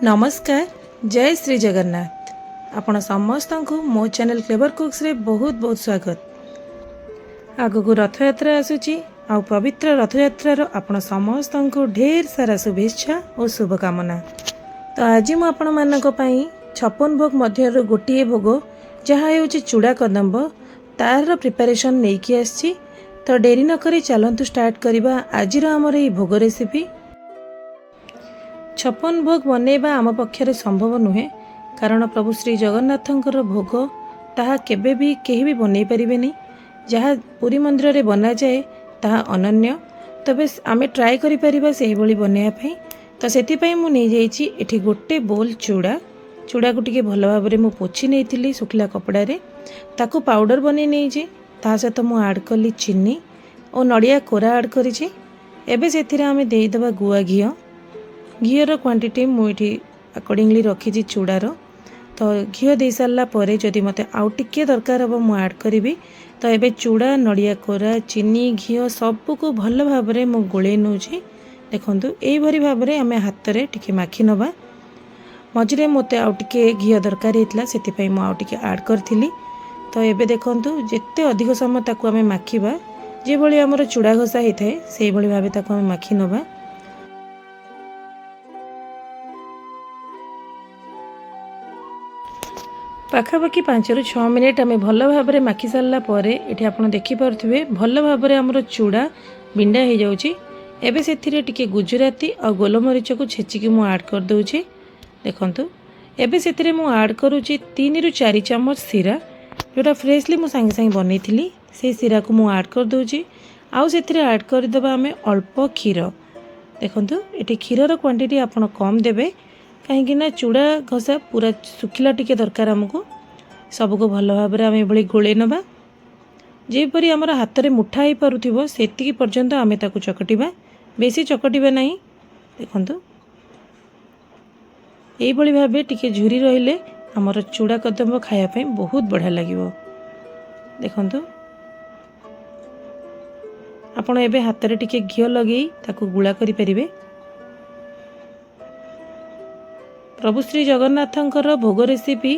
नमस्कार। जय श्री जगन्नाथ। आपण समस्त को मो चैनल क्लेवर कुक्स रे बहुत बहुत स्वागत। आगु रथ यात्रा आसुची आ पवित्र रथ यात्रार आपण समस्त को ढेर सारा शुभेच्छा और शुभकामना। तो आज मु आपण मानक पई 56 भोग मध्य गोटे भोग जहाँ होची चूड़ा कदम्ब तार प्रिपरेशन नहीं कि आसी। तो डेरी न करी चलंतु स्टार्ट करिबा आजिर हमर ई भोग रेसिपी। 56 भोग बनैबा आम पक्षरे संभव नुहे, कारण प्रभु श्री जगन्नाथंकर भोग ताहा केबे भी केही भी बनई परिबेनी। जहाँ पुरी मंदिर रे बना जाए ताहा अनन्य। तबे आमे ट्राई करि परिबा सेही भली बनैया पई। तो सेति पई मु नै जाईची एठी गोटे बोल चूड़ा को टिके भल भाबरे मु पोछि नैथिली सुखला कपड़ा रे। ताकू पाउडर बनै नैची। ता सहित मु ऐड कली चीनी और नड़िया कोरा ऐड करिछि। एबे सेथिरे आमे देई दबा गुआ घीर क्वांटिटी मुझे अकॉर्डिंगली रखी चूड़ार। तो घी दे सारा पर जदि मत आउ टिके दरकार हम मु ऐड करी। तो एबे चूड़ा नड़िया कोरा चीनी घी सबको भल भाव में गोले नौची। देखंतु एई भरी भाव में आम हाथ में टिके माखी नवा। मझे मत आउ टिके घी दरकार होता से मु आउ टिके ऐड करी। तो एबे देखंतु जिते अधिक समय ताकू आम माखिबा जे भली हमर चूड़ा घसा होता है से भली भाव ताकू आम माखी नवा। पाखापाखि 5 ରୁ 6 मिनिट आम भल भाव में माखी सारा पर ये आप देखिपे भल भाव में आमर चूड़ा बिंडा हो जाऊँगी। एबे से टिके गुजराती और गोलमरीच को छेचिकी मु ऐड कर दूची। देखंतु एबे से मु ऐड करूची 3 ରୁ 4 चामच सीरा जोटा फ्रेशली मु सांगे सांगे बनई से सीरा को मु ऐड कर दूची। आउ से ऐड करदेबा आम अल्प क्षीर। देखंतु ये क्षीरर क्वांटिटी आपण कम देबे कहीं चूड़ा घसा पूरा सुखिला टिके दरकार आमको। सबको भल भाव में आम ये गोले नवा जेपरी आमर हाथ में मुठा हो पारुथिबो सेतिकी पर्यंत आम ताकू चकटिबा, बेसी चकटिबा नहीं। देखंतु एई भली भाबे टिके झुरी रहिले आमर चूड़ा कदम्ब खाया पई बहुत बढ़िया लागिवो। देखंतु आपण एबे हाथ में टिके घी लगेई ताकू गुला करि परिबे। प्रभु श्री जगन्नाथंकर भोग रेसिपी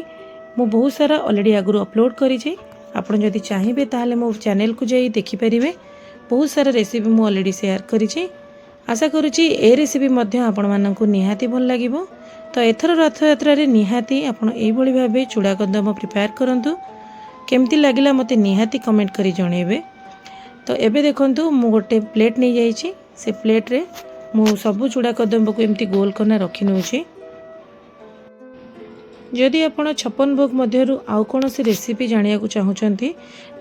मु बहुत सारा ऑलरेडी आगु अपलोड करी। आपड़ जदि चाहिए ताहले मो चैनल को जाई देखि परिबे। बहुत सारा रेसिपी मु ऑलरेडी शेयर करी। आशा करुच्ची ए रेसिपी मध्य आपण मानकु निहाती भल लागिवो। तो एथर रथ यात्रा रे निहाती आपण एई भली भाबे चूड़ा कदम्ब प्रिपेयर करंतु। केमती लागिला मते निहाती कमेंट करी जणेबे। तो एबे देखंतु मु गोटे प्लेट नै जाईची। से प्लेट रे मु सब चूड़ा कदम्ब को एमती गोल करना रखी नउची। जदि आपण 56 भोग मध्यरु आउ कौन सी रेसिपी जानिया को चाहूँगी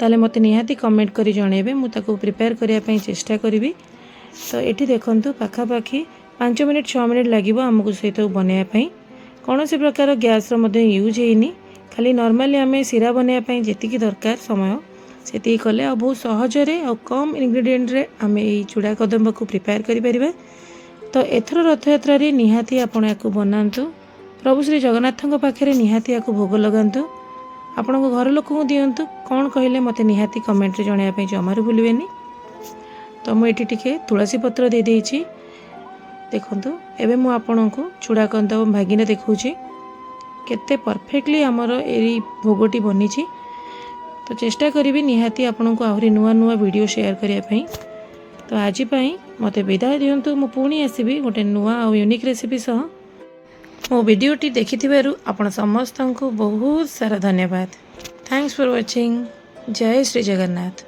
ताले मते निहाती कमेंट करी जणेबे। मु ताको प्रिपेयर करिया पई चेष्टा करिवि। तो एठी देखंतु पाखापाखि 5 मिनिट 6 मिनिट लागिवो हमकु सहित बनैया पई। कौन सी प्रकार गैस रो मध्य यूज हेनी। खाली नॉर्मली आमे सिरा बनैया पई जेतिकी दरकार समय सेति कले आ बहुत सहजरे आ कम इंग्रेडिएंट रे आमे ए चूड़ा कदम्ब को प्रिपेयर करि परिबा। तो एथर रथ यात्रा रे निहाती आपण याकु बनांतु। प्रभु श्री जगन्नाथों पाखे निहाती याकु भोग लगांतु। आपण घर लोक को दिंतु कौन कहले मते निहाती कमेंट रे जणाया जमारू भूलिबेनी। तो मुझे टिके तुलसी पत्र दे देइछि। देखंतु एबे मु आपण को चूड़ा कदम्ब भागिने देखौछि केते परफेक्टली हमर एरी भोगटी बनिछि। तो चेष्टा करिवि निहाती आपण को आहुरी नुआ नुआ वीडियो शेयर करिया पई। तो आज पई मते विदाय दियंतु। मु पुणी आसीबी गोटे नुआ आ यूनिक रेसिपी सह। मो वीडियोटी देखिथिबारु आपण समस्त को बहुत सारा धन्यवाद। Thanks for watching. जय श्री जगन्नाथ।